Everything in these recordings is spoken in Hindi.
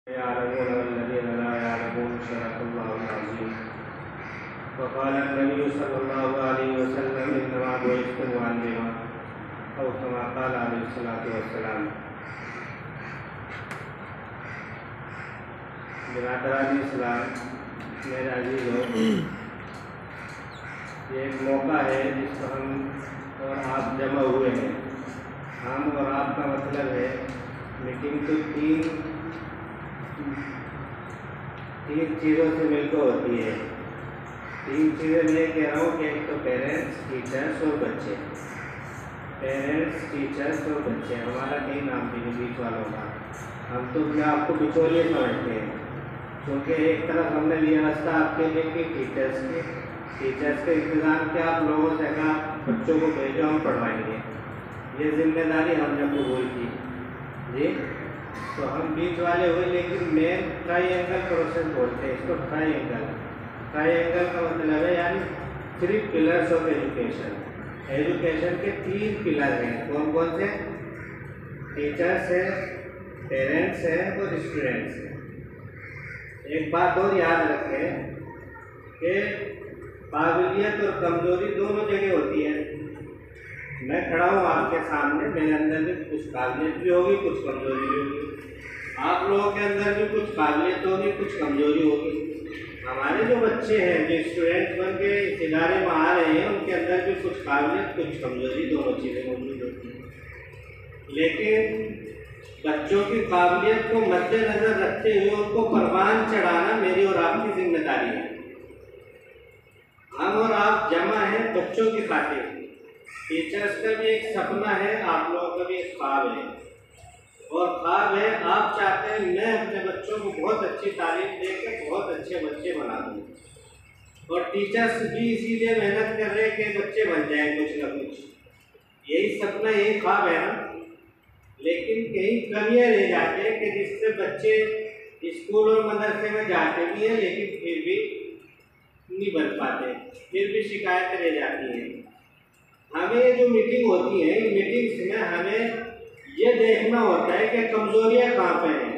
वक़ाल नबी सल्लल्लाहु अलैहि वसल्लम इन्नमा बुइस्तु मुअल्लिमा औ कमा क़ाल अलैहिस्सलातु वस्सलाम। बिरादरान इस्लाम, मेरे अज़ीज़ों, ये एक मौका है जिसको हम और आप जमा हुए हैं। हम और आप का मतलब है मीटिंग तो तीन चीज़ों से मिलकर होती है। तीन चीज़ें मैं कह रहा हूँ कि एक तो पेरेंट्स, टीचर्स और बच्चे। पेरेंट्स, टीचर्स और बच्चे, हमारा कहीं नाम भी नहीं बीच वालों का। हम तो अपने आप को बिचौलिए समझते हैं, क्योंकि एक तरफ हमने व्यवस्था आपके लिए की टीचर्स का इंतज़ाम किया, आप लोगों से कहा बच्चों को भेजो, हम पढ़वाएंगे। ये जिम्मेदारी हमने कबूल की जी। तो हम बीच वाले हुए, लेकिन मेन ट्राइएंगल प्रोसेस बोलते हैं इसको। ट्राइएंगल का मतलब है यानी 3 पिलर्स ऑफ एजुकेशन। एजुकेशन के 3 पिलर हैं। कौन कौन से? टीचर्स है, पेरेंट्स है और स्टूडेंट्स है। एक बात और याद रखें कि काबिलियत और कमजोरी दोनों जगह होती है। मैं खड़ा हूँ आपके सामने, मेरे अंदर भी कुछ काबिलियत भी होगी, कुछ कमजोरी भी होगी। आप लोगों के अंदर भी कुछ काबिलियत होगी, कुछ कमजोरी होगी। हमारे जो बच्चे हैं, जो स्टूडेंट्स बन के इस इदारे में आ रहे हैं, उनके अंदर भी कुछ काबिलियत, कुछ कमजोरी, दोनों चीज़ें मौजूद होती हैं। लेकिन बच्चों की काबिलियत को मद्देनजर रखते हुए उनको परवान चढ़ाना मेरी और आपकी जिम्मेदारी है। हम और आप जमा हैं बच्चों की खातिर। टीचर्स का भी एक सपना है, आप लोगों का भी एक ख्वाब है। और ख्वाब है, आप चाहते हैं मैं अपने बच्चों को बहुत अच्छी तालीम देकर बहुत अच्छे बच्चे बना दूँ। और टीचर्स भी इसीलिए मेहनत कर रहे हैं कि बच्चे बन जाएं कुछ ना कुछ। यही सपना, यही ख्वाब है ना। लेकिन कहीं कमियाँ रह जाते हैं कि जिससे बच्चे स्कूल और मदरसे में जाते भी हैं, लेकिन फिर भी नहीं बन पाते, फिर भी शिकायतें रह जाती हैं। हमें जो मीटिंग होती है, इन मीटिंग्स में हमें ये देखना होता है कि कमजोरियां कहाँ पे हैं।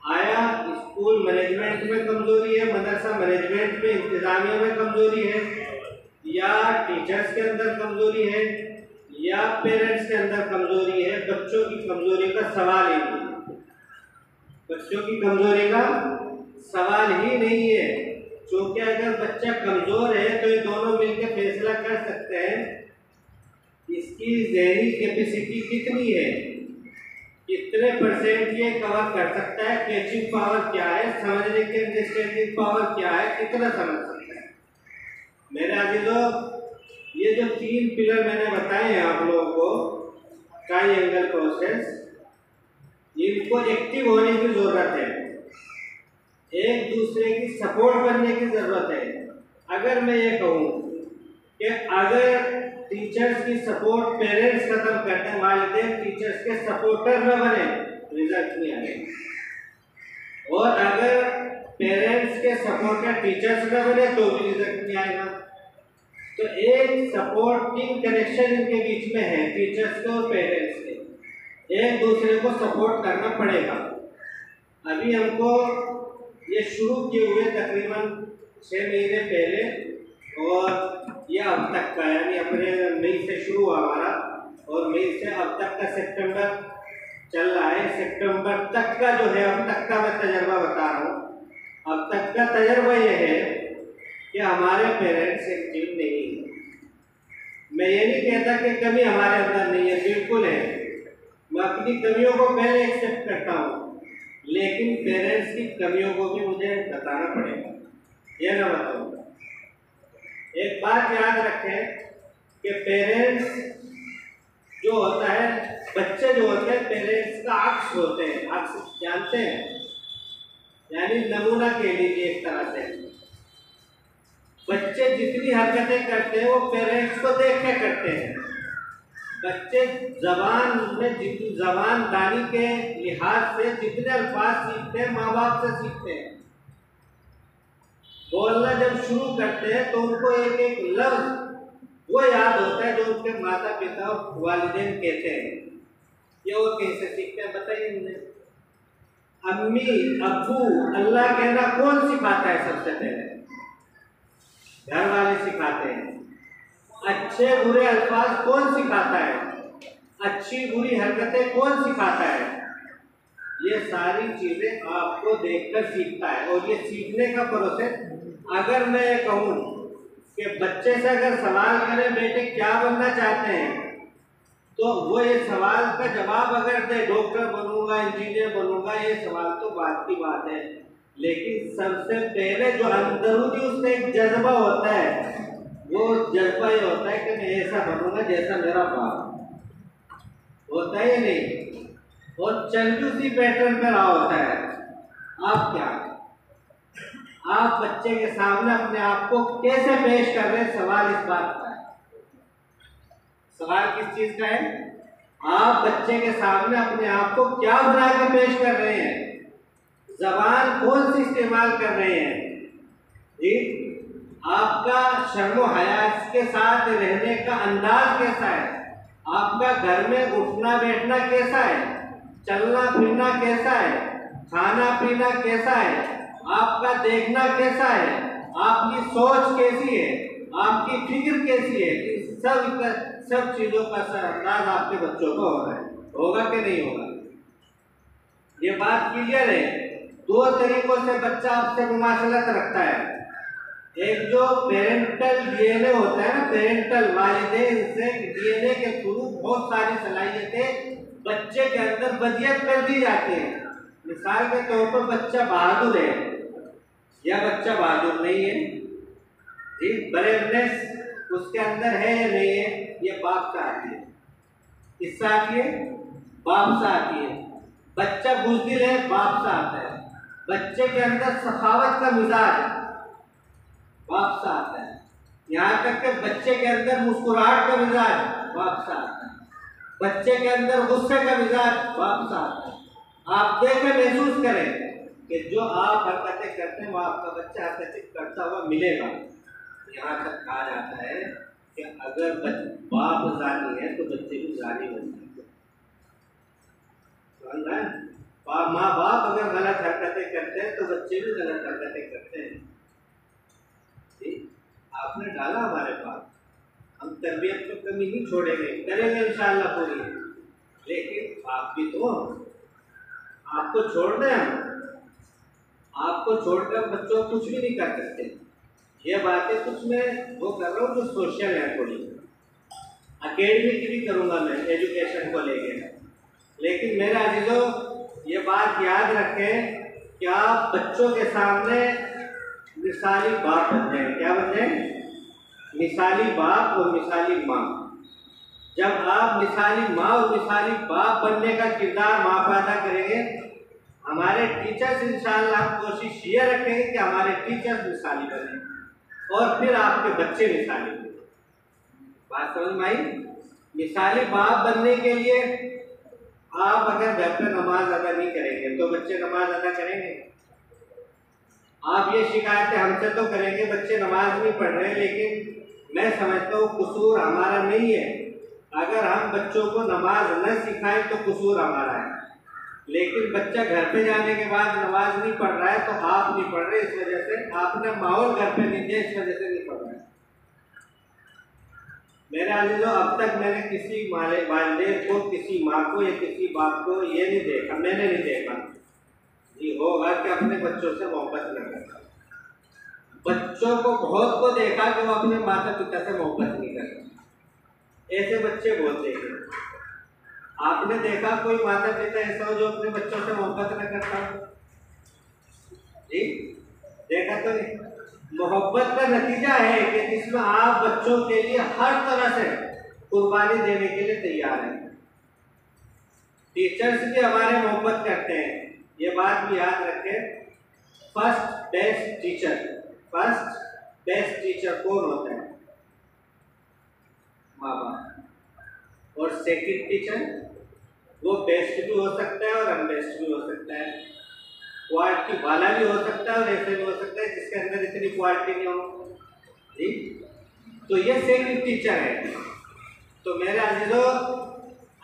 आया स्कूल मैनेजमेंट में कमजोरी है, मदरसा मैनेजमेंट में, इंतजामिया में कमजोरी है, या टीचर्स के अंदर कमजोरी है, या पेरेंट्स के अंदर कमजोरी है। बच्चों की कमजोरी का सवाल ही नहीं, बच्चों की कमजोरी का सवाल ही नहीं है। क्योंकि अगर बच्चा कमजोर है तो ये दोनों मिलकर फैसला कर सकते हैं इसकी ज़हनी कैपेसिटी कितनी है, कितने % ये कवर कर सकता है, कैचिंग पावर क्या है, समझने की अंडरस्टैंडिंग पावर क्या है, कितना समझ सकता है। मेरे अज़ीज़ों, ये जो 3 पिलर मैंने बताए हैं आप लोगों को, ट्राइएंगल प्रोसेस, इनको एक्टिव होने की ज़रूरत है, एक दूसरे की सपोर्ट करने की ज़रूरत है। अगर मैं ये कहूँ कि अगर टीचर्स की सपोर्ट पेरेंट्स खत्म करते हैं, वालिदैन टीचर्स के सपोर्टर न बने, रिजल्ट नहीं आएगा। और अगर पेरेंट्स के सपोर्टर टीचर्स न बने तो भी रिजल्ट नहीं आएगा। तो एक सपोर्टिंग कनेक्शन इनके बीच में है, टीचर्स के और पेरेंट्स के। एक दूसरे को सपोर्ट करना पड़ेगा। अभी हमको ये शुरू किए हुए तकरीबन 6 महीने पहले, और यह अब तक का, यानी अप्रैल मई से शुरू हुआ हमारा, और मई से अब तक का सितंबर चल रहा है। सितंबर तक का जो है, अब तक का मैं तजर्बा बता रहा हूँ। अब तक का तजर्बा यह है कि हमारे पेरेंट्स एक्टिव नहीं है। मैं ये नहीं कहता कि कमी हमारे अंदर नहीं है, बिल्कुल है। मैं अपनी कमियों को पहले एक्सेप्ट करता हूँ, लेकिन पेरेंट्स की कमियों को भी मुझे बताना पड़ेगा, यह ना बताऊँगा। एक बात याद रखें कि पेरेंट्स जो होता है, बच्चे जो होते हैं पेरेंट्स का अक्स होते हैं। अक्स जानते हैं, यानी नमूना कह लीजिए एक तरह से। बच्चे जितनी हरकतें करते हैं वो पेरेंट्स को देख के करते हैं। बच्चे जबानदारी के लिहाज से जितने अल्फाज सीखते हैं, माँ बाप से सीखते हैं। बोलना जब शुरू करते हैं तो उनको एक एक लफ्ज वो याद होता है जो उनके माता पिता और वालिदैन कहते हैं। ये और कहीं से सीखते हैं, बताइए मुझे। अम्मी अब्बू अल्लाह कहना कौन सिखाता है? सबसे पहले घर वाले सिखाते हैं। अच्छे बुरे अल्फाज कौन सिखाता है? अच्छी बुरी हरकतें कौन सिखाता है? ये सारी चीजें आपको देखकर सीखता है। और ये सीखने का प्रोसेस, अगर मैं कहूँ कि बच्चे से अगर सवाल करें बेटे क्या बनना चाहते हैं, तो वो ये सवाल का जवाब अगर दे डॉक्टर बनूंगा, इंजीनियर बनूंगा, ये सवाल तो बात की बात है, लेकिन सबसे पहले जो अंदरूनी उसका एक जज्बा होता है, वो जज्बा ये होता है कि मैं ऐसा बनूंगा जैसा मेरा बाप होता है। नहीं, और चल भी उसी पैटर्न पे रहा होता है। आप क्या, आप बच्चे के सामने अपने आप को कैसे पेश कर रहे हैं? सवाल इस बात का है। सवाल किस चीज का है? आप बच्चे के सामने अपने आप को क्या बना के पेश कर रहे हैं? जबान कौन सी इस्तेमाल कर रहे हैं जी? आपका शर्मो हया के साथ रहने का अंदाज कैसा है? आपका घर में उठना बैठना कैसा है? चलना फिरना कैसा है? खाना पीना कैसा है? आपका देखना कैसा है? आपकी सोच कैसी है? आपकी फिक्र कैसी है? इन सब चीजों का अंदाज आपके बच्चों को हो रहा है। होगा कि नहीं होगा? ये बात क्लियर है। दो तरीकों से बच्चा आपसे मुमासलत रखता है। एक जो पेरेंटल डीएनए होता है ना, पेरेंटल वालिदैन से डीएनए के थ्रू बहुत सारी सलाहियतें बच्चे के अंदर बदियत कर दी जाती है। मिसाल के तौर पर बच्चा बहादुर है या बच्चा बहादुर नहीं है जी, ब्रेवनेस उसके अंदर है या नहीं है, ये बाप से आती है। किससे आती है? बाप से आती है। बच्चा बुज़दिल है, बाप से आता है। बच्चे के अंदर सखावत का मिजाज बाप से आता है। यहाँ तक कि बच्चे के अंदर मुस्कुराहट का मिजाज बाप से आता है। बच्चे के अंदर गुस्से का मिजाज बाप से आता है। आप देखें, महसूस करें कि जो आप हरकतें करते हैं वो आपका बच्चा हरकतें करता हुआ मिलेगा। यहाँ तक कहा जाता है कि अगर बाप जानी है तो बच्चे भी जानी बनते हैं। माँ बाप अगर गलत हरकतें करते हैं तो बच्चे भी गलत हरकतें करते हैं। आपने डाला हमारे पास, हम तरबियत में कमी नहीं छोड़ेंगे, करेंगे इंशाअल्लाह पूरी। लेकिन आप भी तो, आपको छोड़ दें हम, आपको छोड़कर बच्चों कुछ भी नहीं कर सकते। ये बातें कुछ मैं वो कर रहा हूँ जो सोशल है, थोड़ी अकेडमिक भी करूँगा मैं एजुकेशन को लेके। लेकिन मेरे अजीजों, ये बात याद रखें कि आप बच्चों के सामने मिसाली बाप बन जाए। क्या बन जाए? मिसाली बाप और मिसाली माँ। जब आप मिसाली माँ और मिसाली बाप बनने का किरदार माँ पर अदा करेंगे, हमारे टीचर्स इंशाअल्लाह हम कोशिश ये रखेंगे कि हमारे टीचर्स मिसाली बने और फिर आपके बच्चे मिसाली बने। बात समझ में आई? मिसाली बाप बनने के लिए आप अगर घर पर नमाज अदा नहीं करेंगे तो बच्चे नमाज अदा करेंगे? आप ये शिकायतें हमसे तो करेंगे बच्चे नमाज नहीं पढ़ रहे, लेकिन मैं समझता हूँ कसूर हमारा नहीं है। अगर हम बच्चों को नमाज न सिखाएं तो कसूर हमारा है। लेकिन बच्चा घर पे जाने के बाद नमाज नहीं पढ़ रहा है तो आप नहीं पढ़ रहे, इस वजह से आपने माहौल घर पे नहीं दिया, इस वजह से नहीं पढ़ रहा है। मेरे अजीजों, अब तक मैंने किसी वालिदैन को, किसी माँ को या किसी बाप को ये नहीं देखा, मैंने नहीं देखा जी होगा कि अपने बच्चों से मोहब्बत न करता। बच्चों को बहुत को देखा कि वो अपने माता पिता से मोहब्बत नहीं करता। ऐसे बच्चे बहुत देखे। आपने देखा कोई माता पिता ऐसा हो जो अपने बच्चों से मोहब्बत न करता जी? देखा तो नहीं। मोहब्बत का नतीजा है कि जिसमें आप बच्चों के लिए हर तरह से कुर्बानी देने के लिए तैयार हैं। टीचर्स भी हमारे मोहब्बत करते हैं, ये बात भी याद रखें। फर्स्ट बेस्ट टीचर कौन होता है? माँ बाप। और सेकंड टीचर, वो बेस्ट भी हो सकता है और अनबेस्ट भी हो सकता है, क्वालिटी वाला भी हो सकता है और ऐसे भी हो सकता है जिसके अंदर इतनी क्वालिटी नहीं हो जी। तो ये सेकंड टीचर है। तो मेरे अजीजों,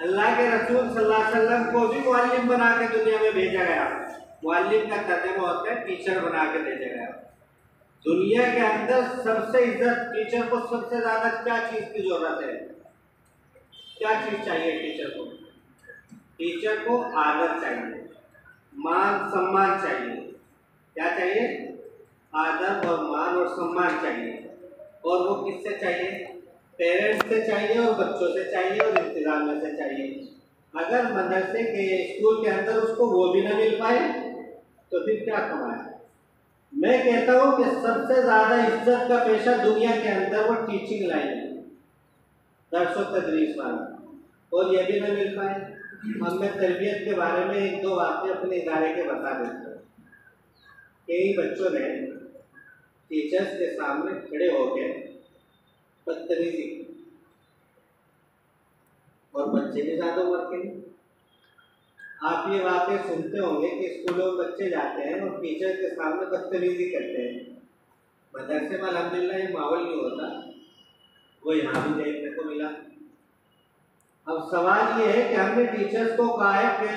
अल्लाह के रसूल सल्लल्लाहु अलैहि वसल्लम को भी मुअल्लिम बना के दुनिया में भेजा गया। मुअल्लिम का तर्जुमा होता है टीचर बना के भेजा गया। दुनिया के अंदर सबसे इज्जत टीचर को सबसे ज्यादा क्या चीज की जरूरत है? क्या चीज चाहिए टीचर को? टीचर को आदर चाहिए, मान सम्मान चाहिए। क्या चाहिए? आदर और मान और सम्मान चाहिए। और वो किससे चाहिए? पेरेंट्स से चाहिए और बच्चों से चाहिए और इंतजामिया से चाहिए। अगर मदरसे के स्कूल के अंदर उसको वो भी ना मिल पाए तो फिर क्या कमाए? मैं कहता हूँ कि सबसे ज्यादा इज्जत का पेशा दुनिया के अंदर वो टीचिंग लाइन है, दर्स और तदरीस वाला, और ये भी ना मिल पाए। अब मैं तरबियत के बारे में एक दो बातें अपने इदारे के बता देता हूँ। कई बच्चों ने टीचर्स के सामने खड़े होकर बदतमीजी की, और बच्चे भी ज्यादा उम्र के नहीं। आप ये बातें सुनते होंगे कि स्कूलों में बच्चे जाते हैं और टीचर के सामने बदतमीजी करते हैं। मदरसे में अल्हम्दुलिल्लाह ये माहौल नहीं होता, वो यहाँ भी देखने को मिला। अब सवाल ये है कि हमने टीचर्स को कहा है कि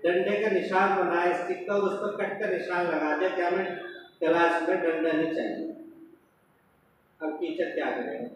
डंडे का निशान बनाए, स्टिक का उस पर कट का निशान लगा दिया कि हमें क्लास में डंडा नहीं चाहिए। अब टीचर क्या करेगा?